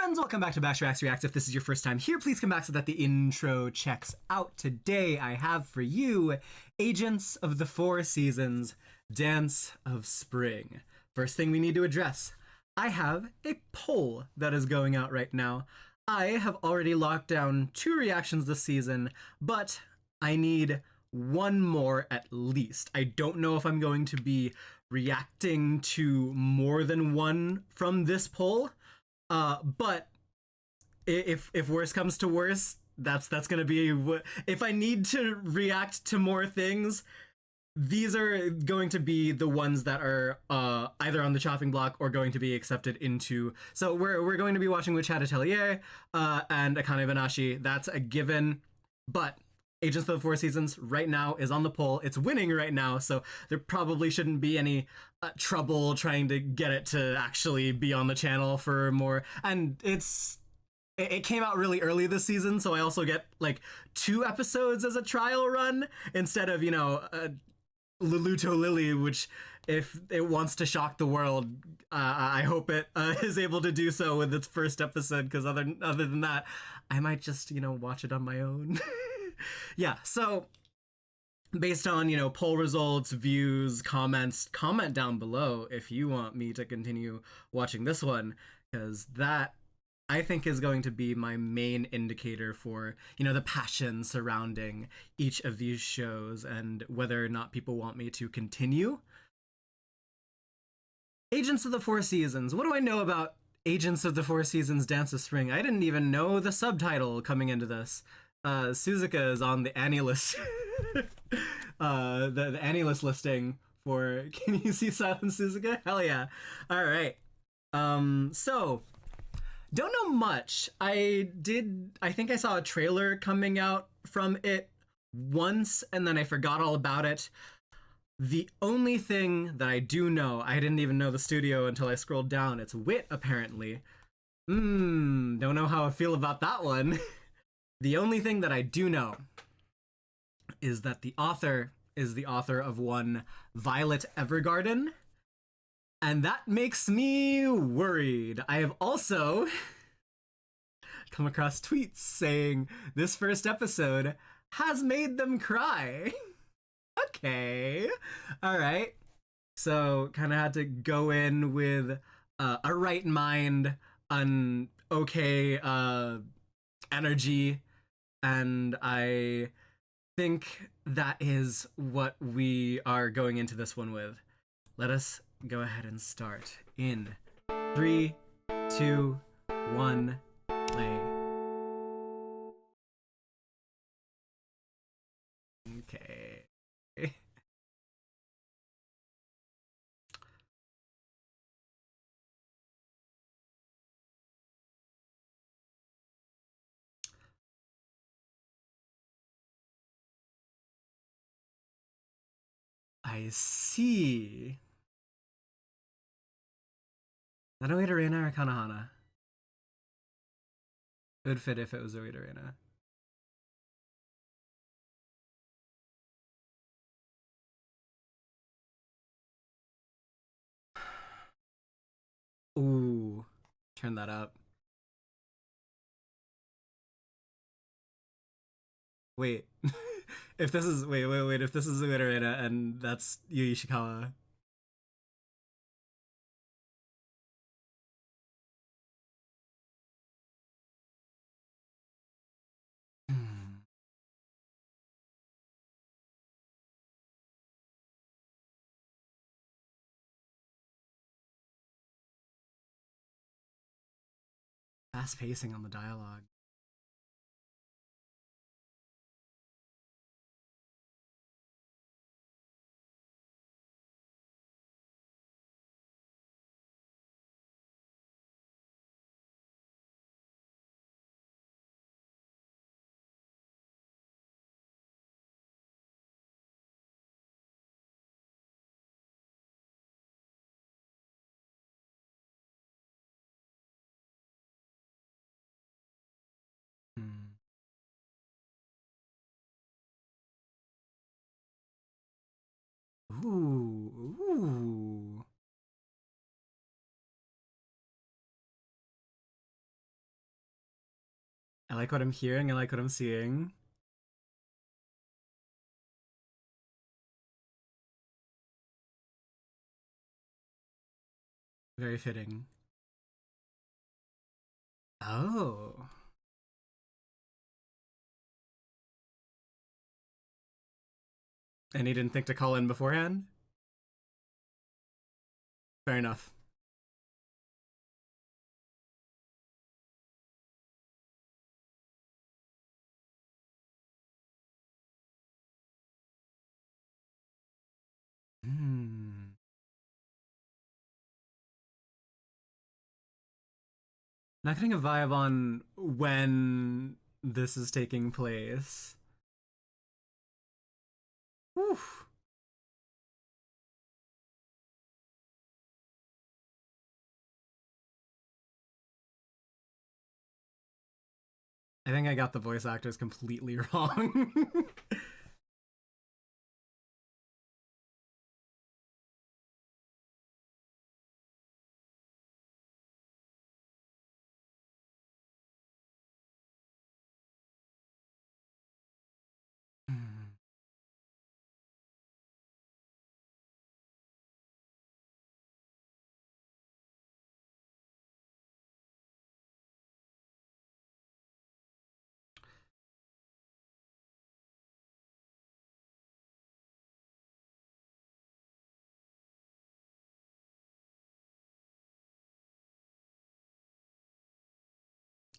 friends, welcome back to Bash Reacts. If this is your first time here, please come back so that the intro checks out. Today I have for you Agents of the Four Seasons, Dance of Spring. First thing we need to address, I have a poll that is going out right now. I have already locked down 2 reactions this season, but I need one more at least. I don't know if I'm going to be reacting to more than one from this poll. But if worse comes to worse, that's gonna be if I need to react to more things. These are going to be the ones that are either on the chopping block or going to be accepted into. So we're going to be watching Witch Hat Atelier and Akane Banashi. That's a given. But Agents of the Four Seasons right now is on the poll. It's winning right now, so there probably shouldn't be any trouble trying to get it to actually be on the channel for more. And it came out really early this season, so I also get like 2 episodes as a trial run instead of, you know, Luluto Lily, which if it wants to shock the world, I hope it is able to do so with its first episode, because other than that, I might just, you know, watch it on my own. Yeah, so based on, you know, poll results, views, comments, comment down below if you want me to continue watching this one, because that I think is going to be my main indicator for, you know, the passion surrounding each of these shows and whether or not people want me to continue. Agents of the Four Seasons. What do I know about Agents of the Four Seasons Dance of Spring? I didn't even know the subtitle coming into this. Suzuka is on the Annie list. The Annie list listing for Can You See Silent Suzuka? Hell yeah. Alright. So don't know much. I think I saw a trailer coming out from it once and then I forgot all about it. The only thing that I do know, I didn't even know the studio until I scrolled down. It's Wit, apparently. Don't know how I feel about that one. The only thing that I do know is that the author is the author of one Violet Evergarden, and that makes me worried. I have also come across tweets saying this first episode has made them cry. Okay. All right. So kind of had to go in with a right mind, an okay energy, and I think that is what we are going into this one with. Let us go ahead and start in 3, 2, 1, play. Okay. I see. Is that Oida Reina or Kanahana? It would fit if it was Oida Reina. Ooh, turn that up. Wait, if this is wait, if this is Oida Reina and that's Yu Ishikawa. Fast pacing on the dialogue. like what I'm hearing. I like what I'm seeing. Very fitting. Oh. And he didn't think to call in beforehand? Fair enough. Hmm. Not getting a vibe on when this is taking place. Whew. I think I got the voice actors completely wrong.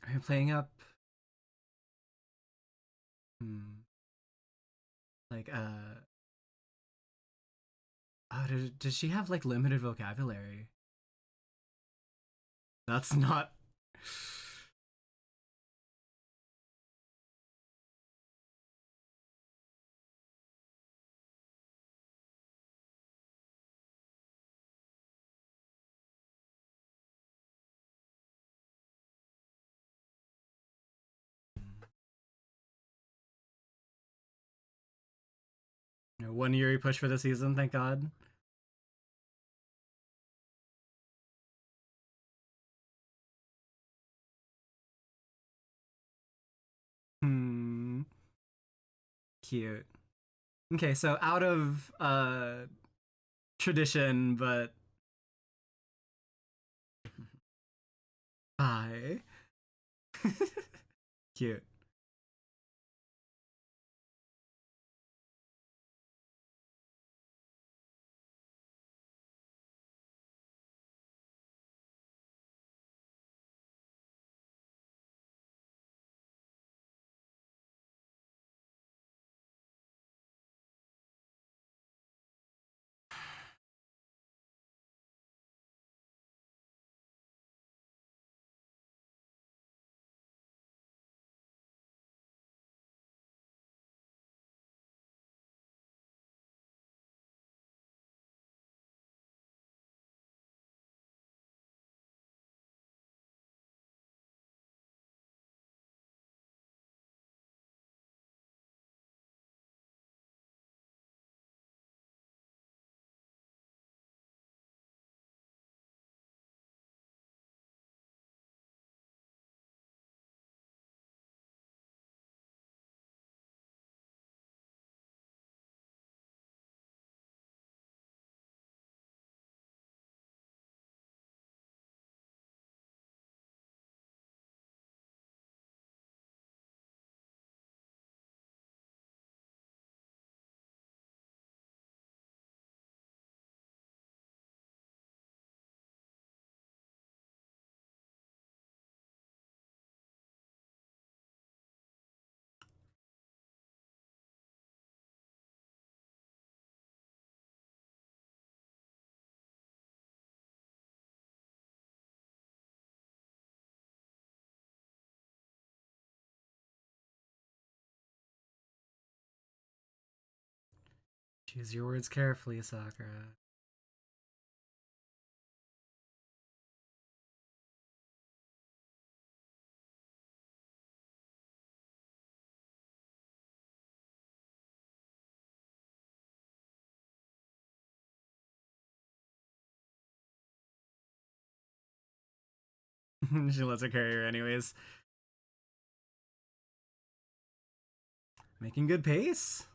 Are you playing up? Hmm. Like, oh, does she have like limited vocabulary? That's not. One Yuri push for the season, thank God. Hmm. Cute. Okay, so out of tradition, but bye. Cute. Choose your words carefully, Sakura. She lets her carry her anyways. Making good pace.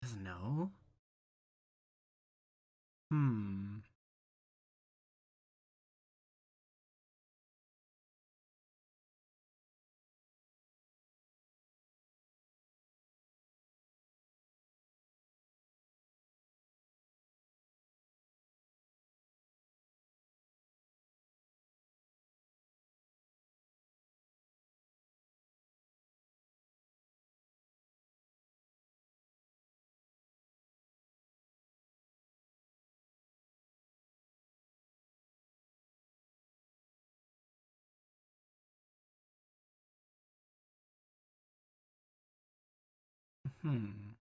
Doesn't know. Hmm. Hmm.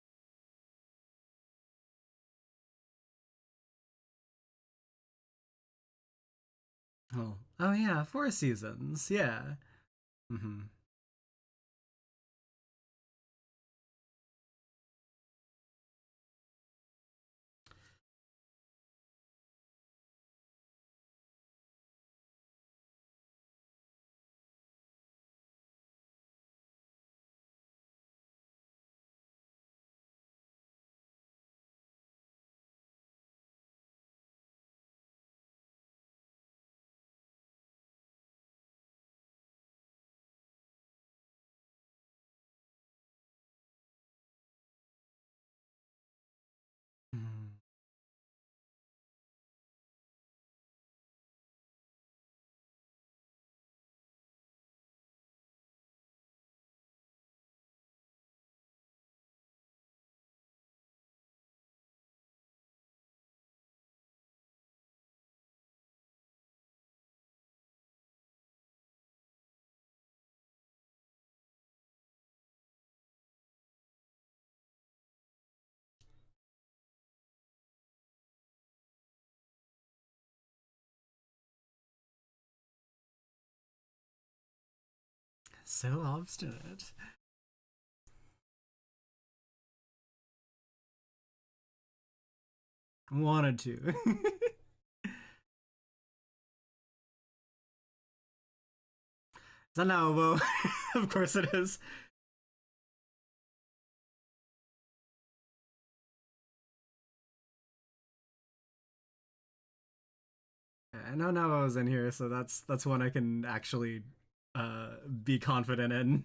Oh. Oh yeah, 4 seasons. Yeah. Mm-hmm. Mm-hmm. So obstinate. Wanted to. Is that an elbow? Of course it is. I know Navajo's in here, so that's one I can actually be confident in.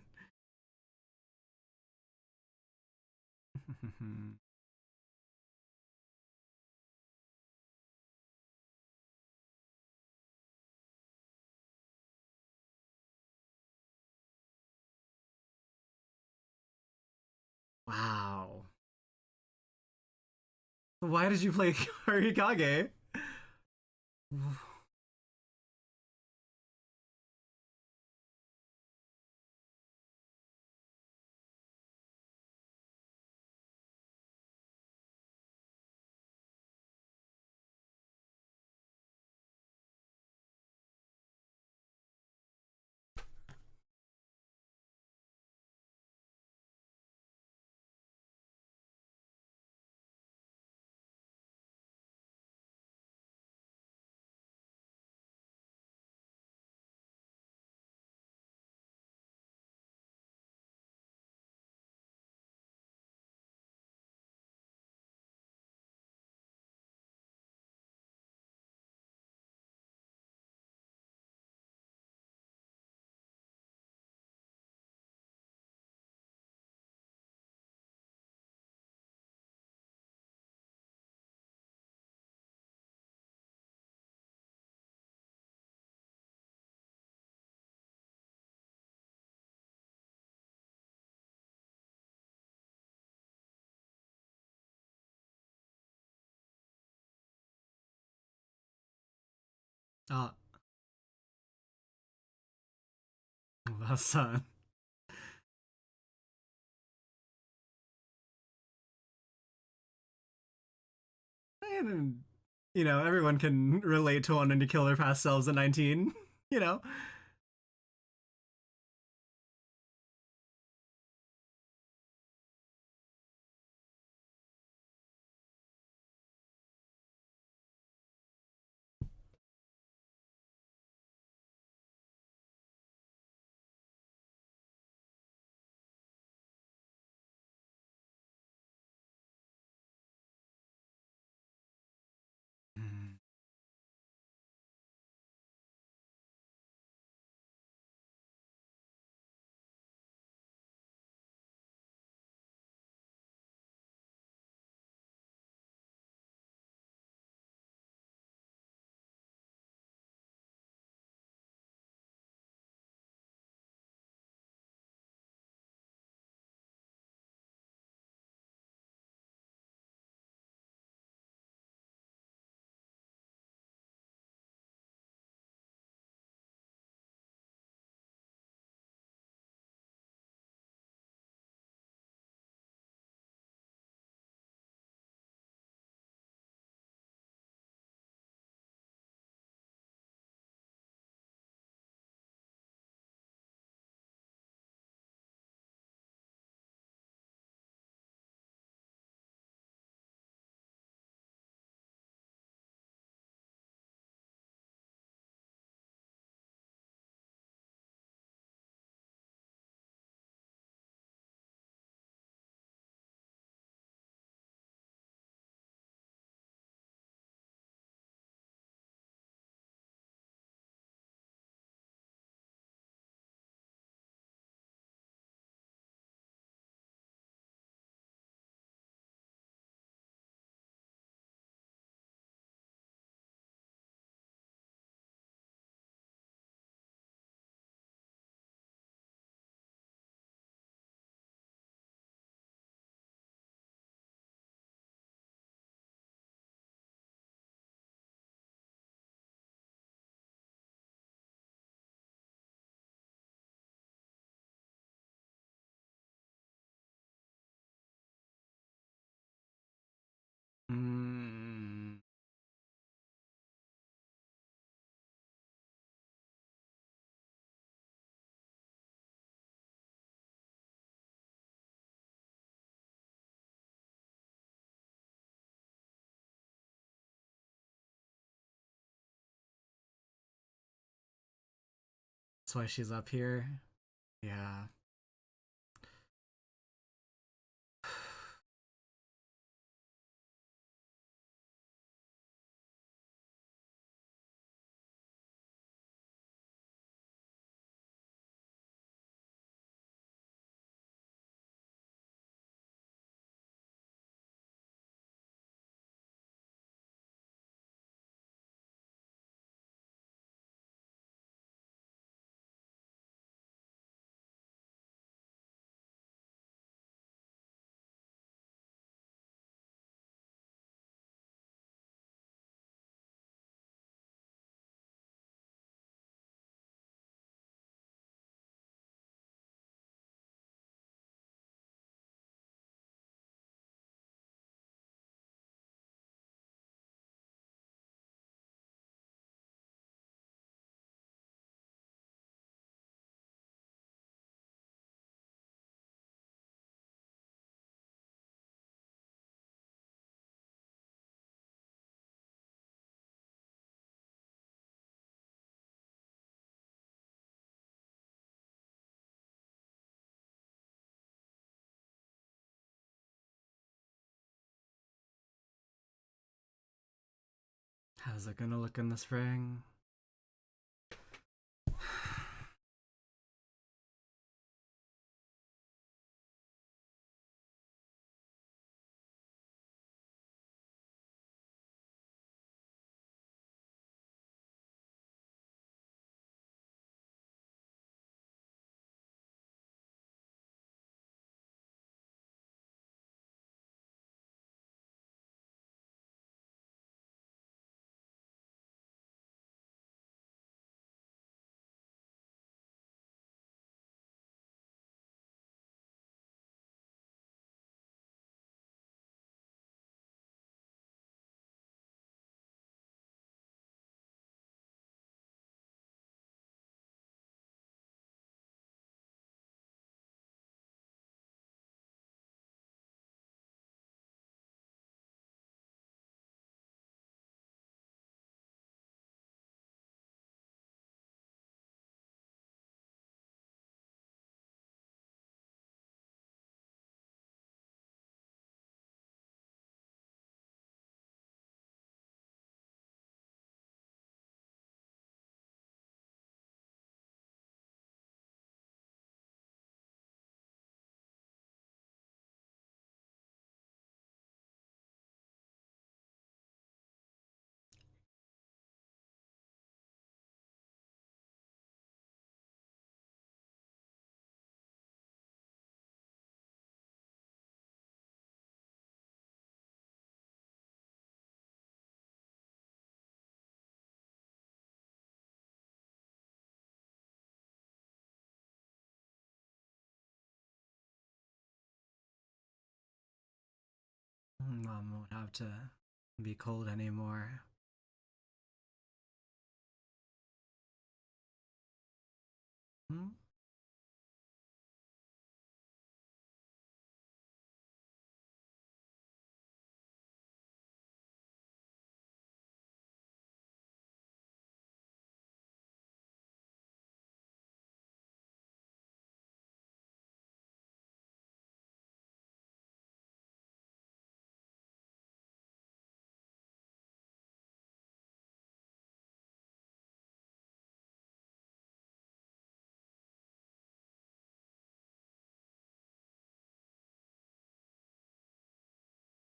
Wow. Why did you play Harikage? uh, Hassan. And, everyone can relate to wanting to kill their past selves at 19, you know? Mm. That's why she's up here. Yeah. How's it gonna look in the spring? won't have to be cold anymore. Hmm?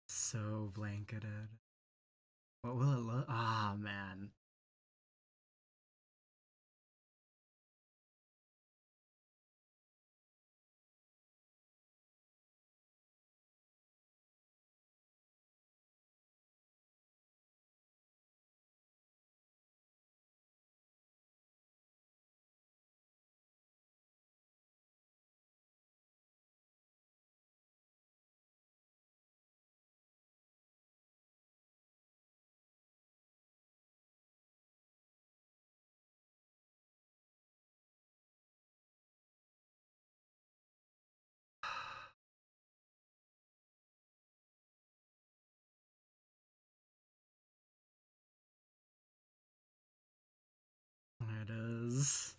So blanketed. What will it look? Ah, man. It is.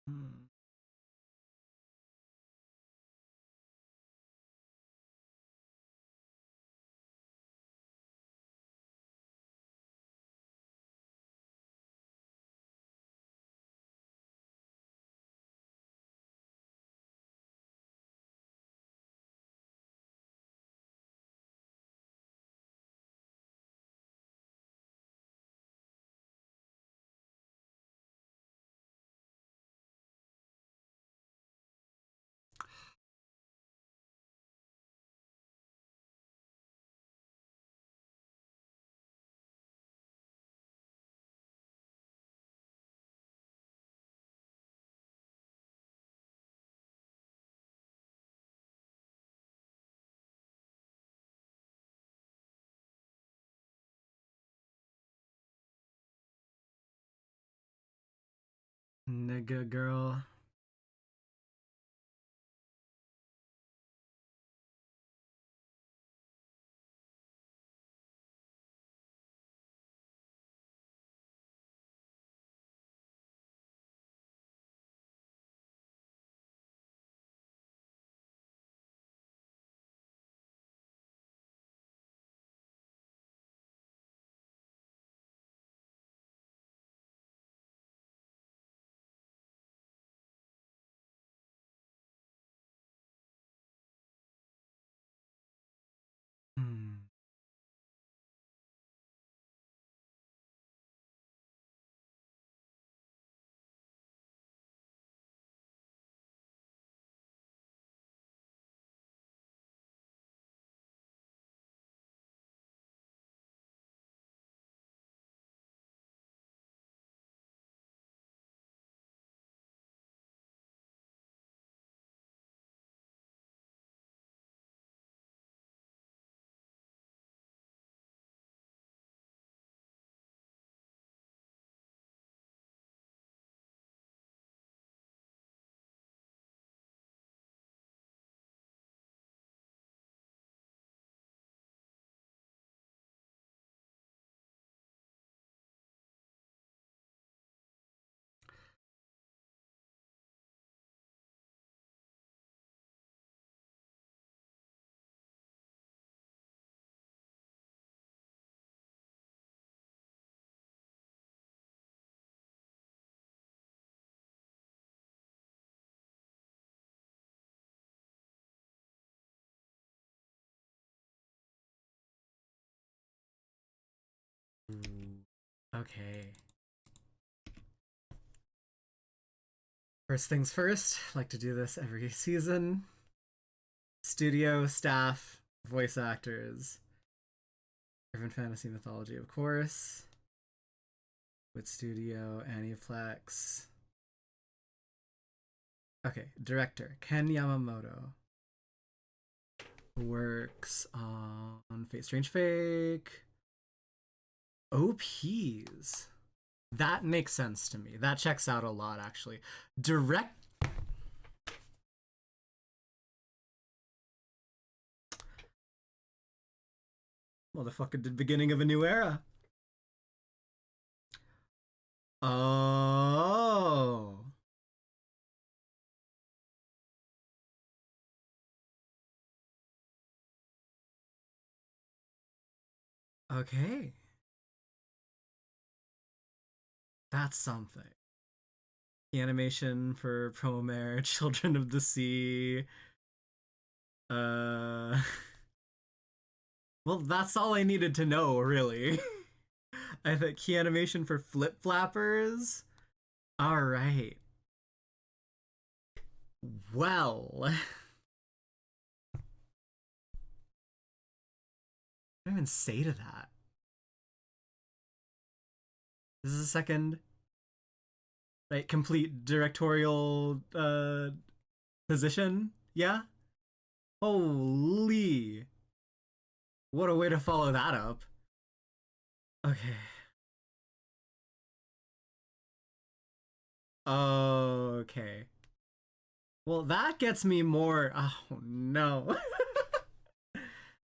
Hmm. Nigga girl. Ooh. Okay. First things first, like to do this every season. Studio, staff, voice actors. Urban Fantasy Mythology, of course. With Studio, Aniplex. Okay, director, Ken Yamamoto. Works on Fate Strange Fake. OPs. That makes sense to me. That checks out a lot, actually. Direct. Motherfucker did beginning of a new era. Oh. Okay. That's something. The animation for Promare, Children of the Sea. Uh. Well, that's all I needed to know, really. I think key animation for Flip Flappers. All right. Well. What do I even say to that? This is a second, like, complete directorial position. Yeah. Holy. What a way to follow that up. Okay. Okay. Well, that gets me more. Oh no.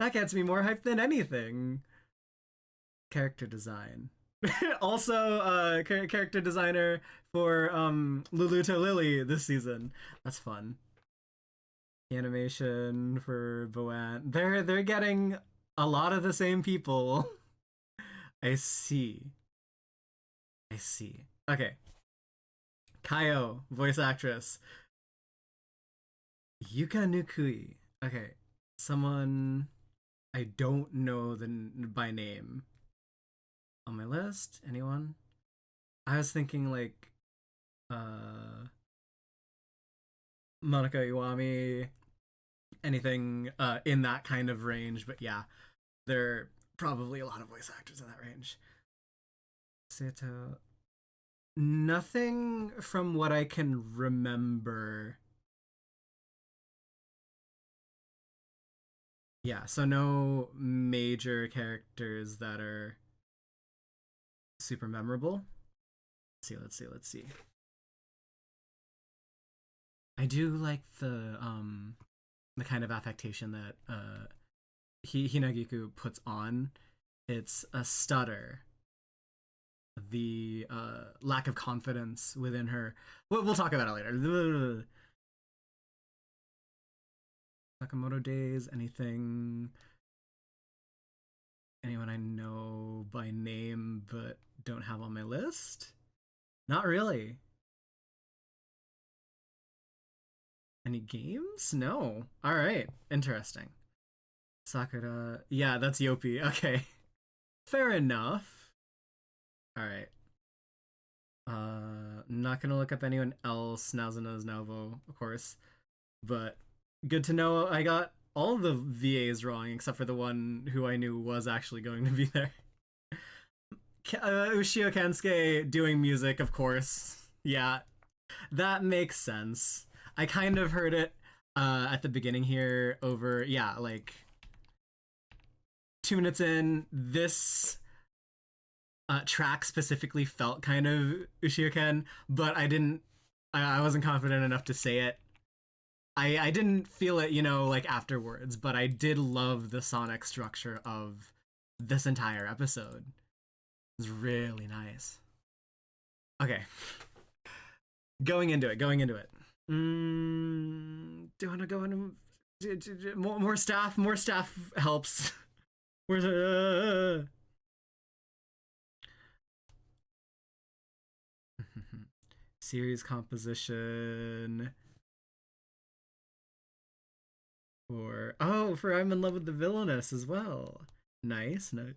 That gets me more hyped than anything. Character design. Also, character designer for Luluto Lily this season. That's fun. Animation for Boan. They're getting a lot of the same people. I see. I see. Okay. Kaio, voice actress. Yuka Nukui. Okay. Someone I don't know by name. On my list? Anyone? I was thinking like Monica Iwami, anything in that kind of range, but yeah, there are probably a lot of voice actors in that range. Seto. Nothing from what I can remember. Yeah, so no major characters that are super memorable. Let's see. I do like the kind of affectation that Hinagiku puts on. It's a stutter, the lack of confidence within her. We'll talk about it later. Sakamoto days, anyone I know by name but don't have on my list? Not really. Any games? No. All right. Interesting. Sakura. Yeah, that's Yopi. Okay. Fair enough. All right. Not gonna look up anyone else. Nazuna's Naovo, of course. But good to know I got all the VAs wrong except for the one who I knew was actually going to be there. Ushio Kensuke doing music, of course. Yeah, that makes sense. I kind of heard it at the beginning here over, yeah, like 2 minutes in. This track specifically felt kind of Ushio Ken, but I wasn't confident enough to say it. I didn't feel it, like afterwards, but I did love the sonic structure of this entire episode. It was really nice. Okay. Going into it. Do you want to go into more staff? More staff helps. Where's series composition? For I'm in love with the villainess as well. Nice. No,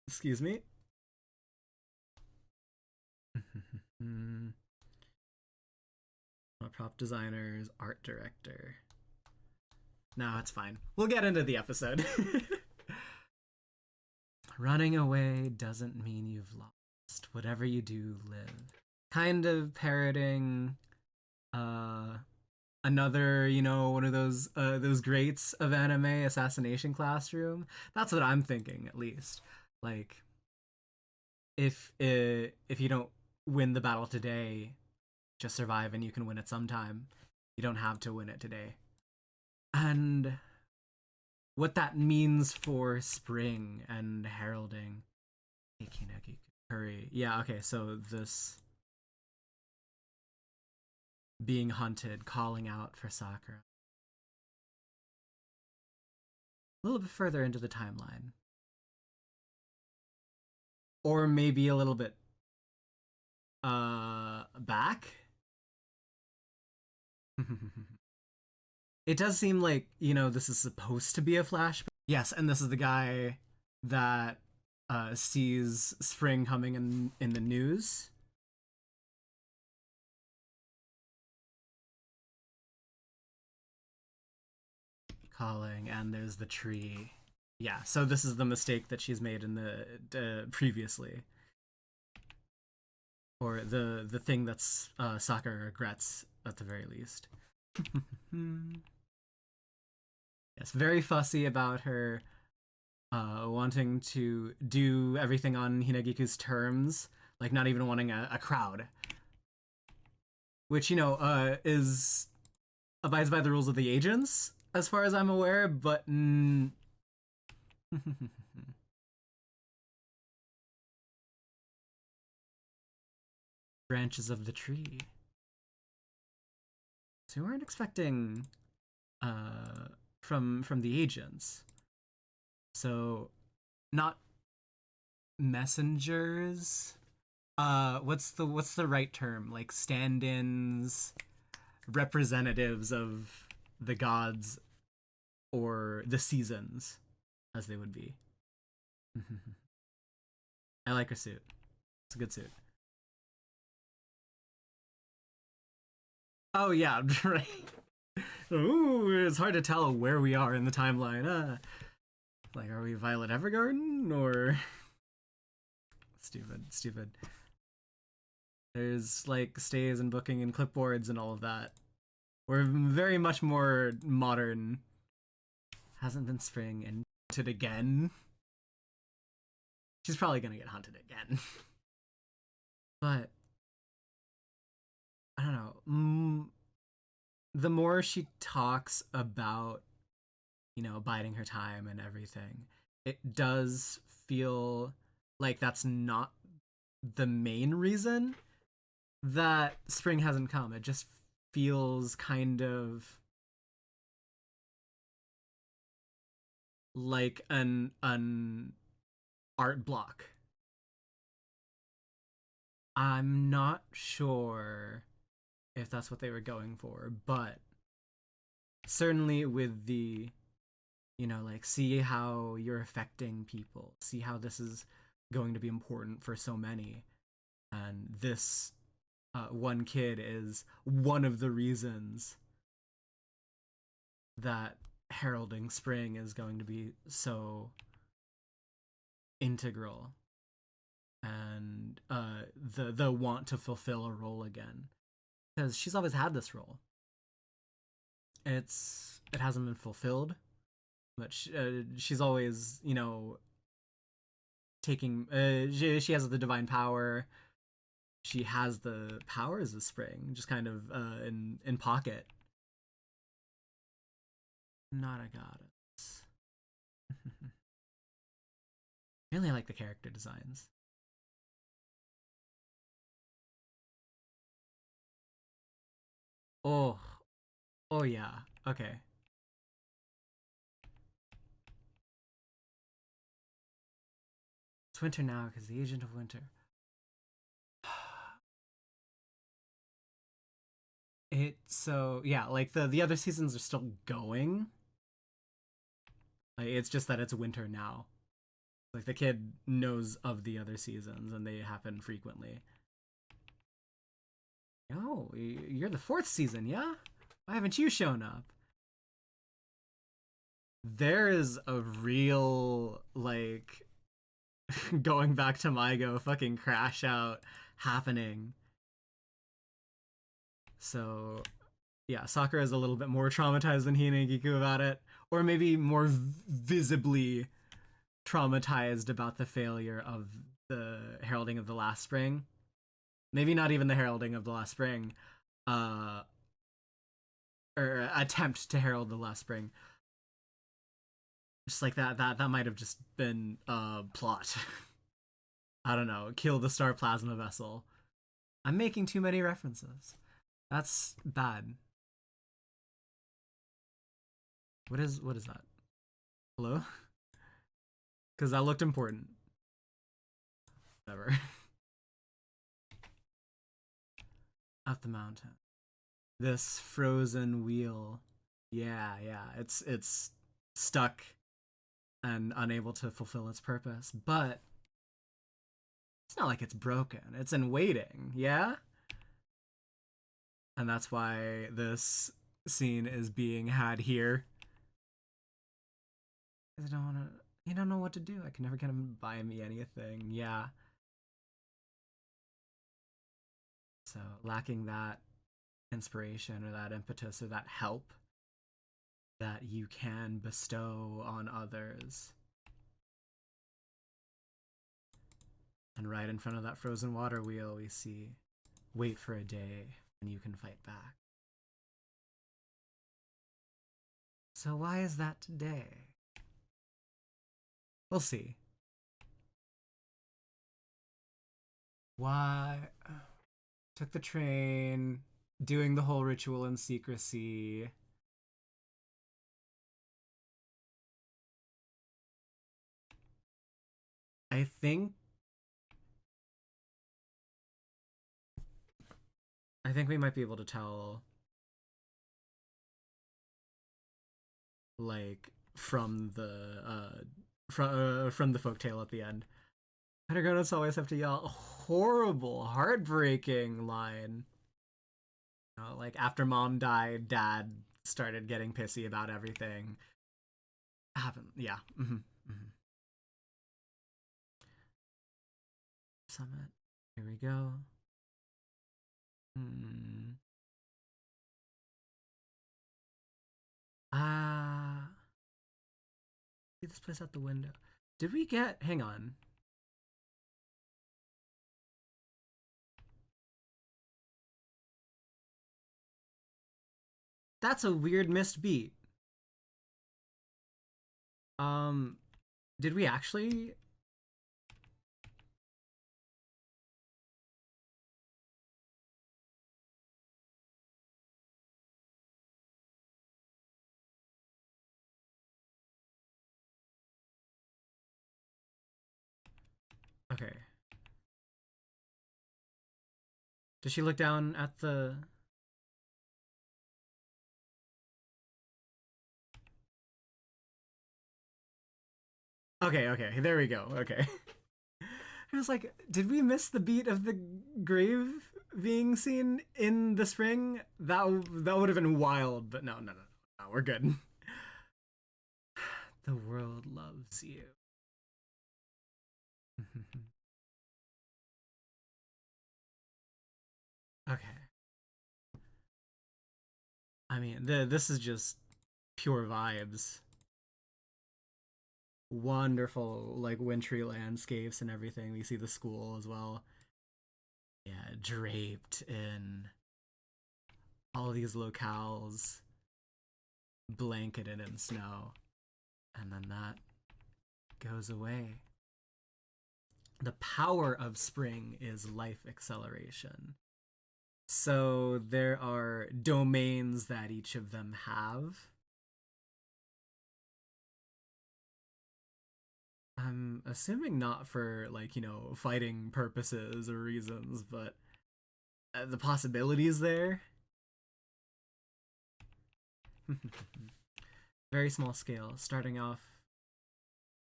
excuse me. Mm, prop designers, art director. No, it's fine. We'll get into the episode. Running away doesn't mean you've lost. Whatever you do, live. Kind of parroting uh another, one of those greats of anime, Assassination Classroom. That's what I'm thinking, at least. Like, if you don't win the battle today, just survive and you can win it sometime. You don't have to win it today. And what that means for spring and heralding. Hurry. Yeah, okay, so this being hunted, calling out for Sakura. A little bit further into the timeline. Or maybe a little bit back. It does seem like, this is supposed to be a flashback. Yes, and this is the guy that sees spring coming in the news. Calling, and there's the tree. Yeah, so this is the mistake that she's made in the previously. Or the thing that's Sakura regrets at the very least. Yes, very fussy about her wanting to do everything on Hinagiku's terms, like not even wanting a crowd. Which, is abides by the rules of the agents, as far as I'm aware, but branches of the tree. So we weren't expecting from the agents. So not messengers. What's the right term? Like stand-ins, representatives of the gods or the seasons, as they would be. I like her suit. It's a good suit. Oh yeah, right. Ooh, it's hard to tell where we are in the timeline. Like, are we Violet Evergarden or stupid? There's like stays and booking and clipboards and all of that. We're very much more modern. Hasn't been spring and hunted again. She's probably gonna get hunted again. But I don't know. The more she talks about, biding her time and everything, it does feel like that's not the main reason that spring hasn't come. It just feels kind of like an art block. I'm not sure if that's what they were going for, but certainly with the, like, see how you're affecting people, see how this is going to be important for so many, and this one kid is one of the reasons that heralding spring is going to be so integral, and the want to fulfill a role again, because she's always had this role. It hasn't been fulfilled, but she's always, taking. She has the divine power. She has the powers of spring, just kind of in pocket. Not a goddess. I really like the character designs. Oh, oh yeah. Okay. It's winter now because the agent of winter. Like the other seasons are still going. Like, it's just that it's winter now. Like the kid knows of the other seasons and they happen frequently. Oh, you're the fourth season, yeah? Why haven't you shown up? There is a real, like, going back to Mygo fucking crash out happening. So, yeah, Sakura is a little bit more traumatized than Hina and Giku about it. Or maybe more visibly traumatized about the failure of the heralding of the last spring. Maybe not even the heralding of the last spring. Uh, or attempt to herald the last spring. Just like that might have just been plot. I don't know. Kill the star plasma vessel. I'm making too many references. That's bad. What is that? Hello? Because that looked important. Whatever. Up the mountain. This frozen wheel. Yeah, yeah. It's stuck and unable to fulfill its purpose. But it's not like it's broken. It's in waiting, yeah? And that's why this scene is being had here. I don't wanna you don't know what to do. I can never get him to buy me anything. Yeah. So lacking that inspiration or that impetus or that help that you can bestow on others. And right in front of that frozen water wheel, we see wait for a day and you can fight back. So why is that today? We'll see. Why? Took the train, doing the whole ritual in secrecy. I think we might be able to tell, like, from the folktale at the end. Pentagonets always have to yell a horrible, heartbreaking line. Like after mom died, dad started getting pissy about everything. Happened, yeah. Summit. Here we go. Ah. See this place out the window. Did we get? Hang on. That's a weird missed beat. Did we actually? Okay. Does she look down at the? Okay, okay, there we go. Okay. I was like, did we miss the beat of the grave being seen in the spring? That would have been wild, but no, we're good. The world loves you. Okay. I mean, this is just pure vibes. Wonderful, like wintry landscapes and everything. We see the school as well. Yeah, draped in all these locales, blanketed in snow, and then that goes away. The power of spring is life acceleration. So there are domains that each of them have. I'm assuming not for, like, fighting purposes or reasons, but the possibilities there. Very small scale, starting off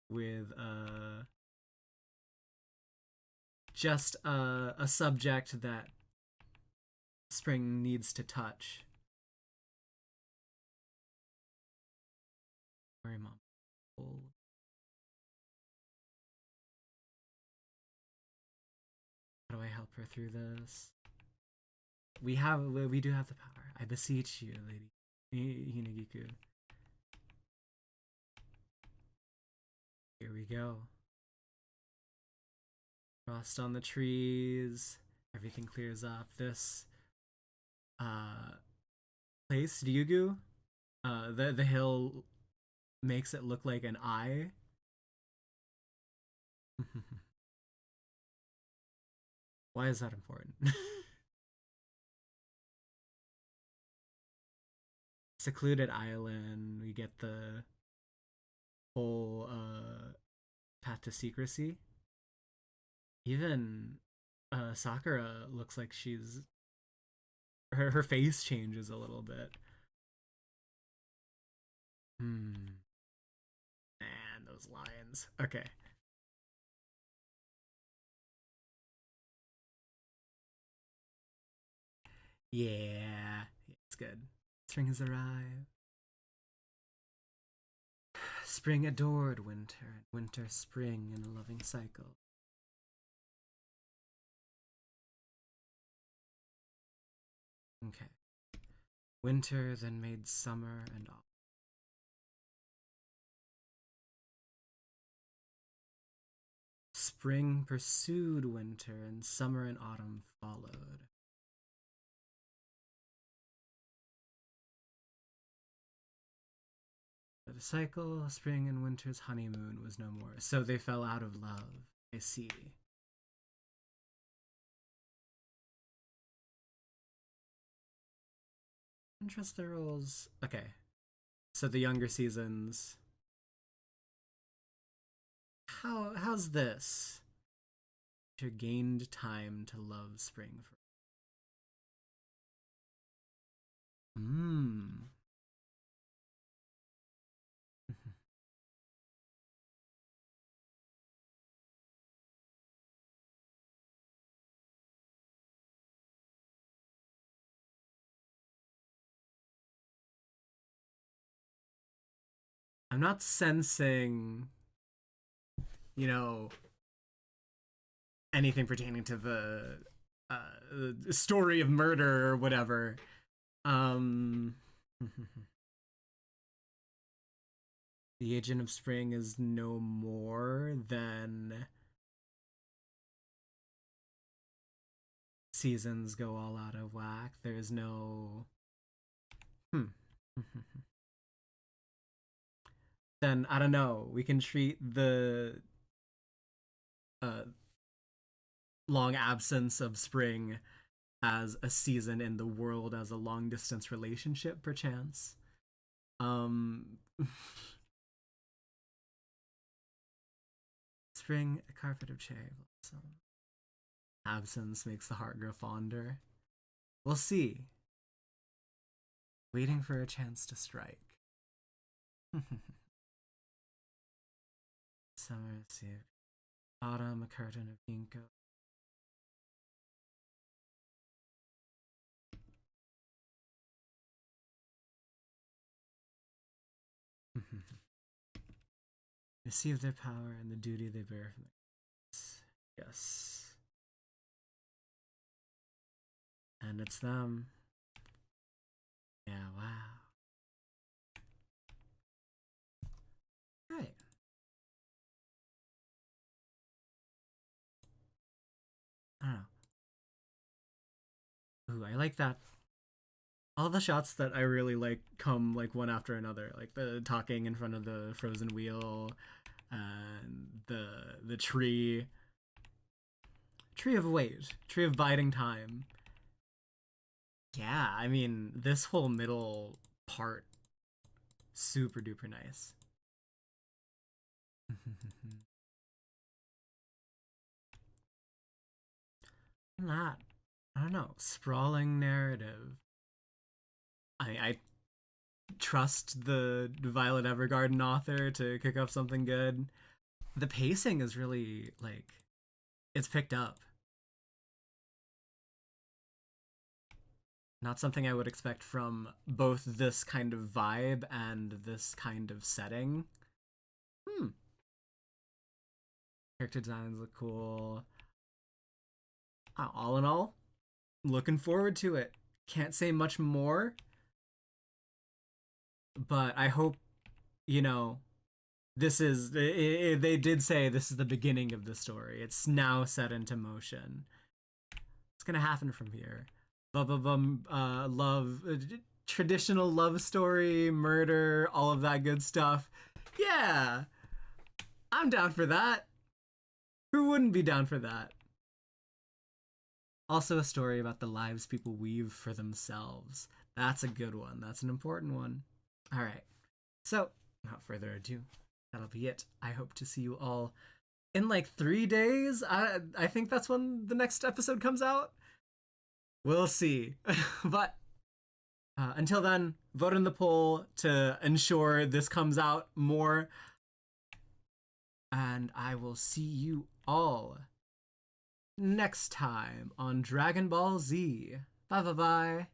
with just a subject that spring needs to touch. Sorry, Mom. How do I help her through this? We do have the power. I beseech you, Lady Hinagiku. Here we go. Frost on the trees. Everything clears up. This place, Ryugu, the hill makes it look like an eye. Why is that important? Secluded island. We get the whole path to secrecy. Even Sakura looks like she's her face changes a little bit. Man, those lines. Okay. Yeah, it's good. Spring has arrived. Spring adored winter, and winter spring in a loving cycle. Okay. Winter then made summer and autumn. Spring pursued winter, and summer and autumn followed. The cycle, spring and winter's honeymoon was no more, so they fell out of love. I see. Trust their roles. Okay. So the younger seasons. How's this? To gained time to love spring for. I'm not sensing, anything pertaining to the story of murder or whatever. The agent of spring is no more than seasons go all out of whack. There's no. Then I don't know. We can treat the long absence of spring as a season in the world as a long distance relationship, perchance. Spring, a carpet of cherry blossom. Absence makes the heart grow fonder. We'll see. Waiting for a chance to strike. Summer, see. Autumn, a curtain of ginkgo. Receive their power and the duty they bear from their. Yes. And it's them. Yeah, wow. Right. I don't know. Ooh, I like that. All the shots that I really like come like one after another, like the talking in front of the frozen wheel, and the tree of wait, tree of biding time. Yeah, I mean this whole middle part, super duper nice. That, I don't know, sprawling narrative. I trust the Violet Evergarden author to cook up something good. The pacing is really like it's picked up. Not something I would expect from both this kind of vibe and this kind of setting. Hmm. Character designs look cool. All in all, looking forward to it. Can't say much more, but I hope, you know, this is. They did say this is the beginning of the story. It's now set into motion. What's gonna happen from here? Love, traditional love story, murder, all of that good stuff. Yeah, I'm down for that. Who wouldn't be down for that? Also, a story about the lives people weave for themselves. That's a good one. That's an important one. All right. So, without further ado, that'll be it. I hope to see you all in like 3 days. I think that's when the next episode comes out. We'll see. But until then, vote in the poll to ensure this comes out more. And I will see you all next time on Dragon Ball Z. Bye bye bye.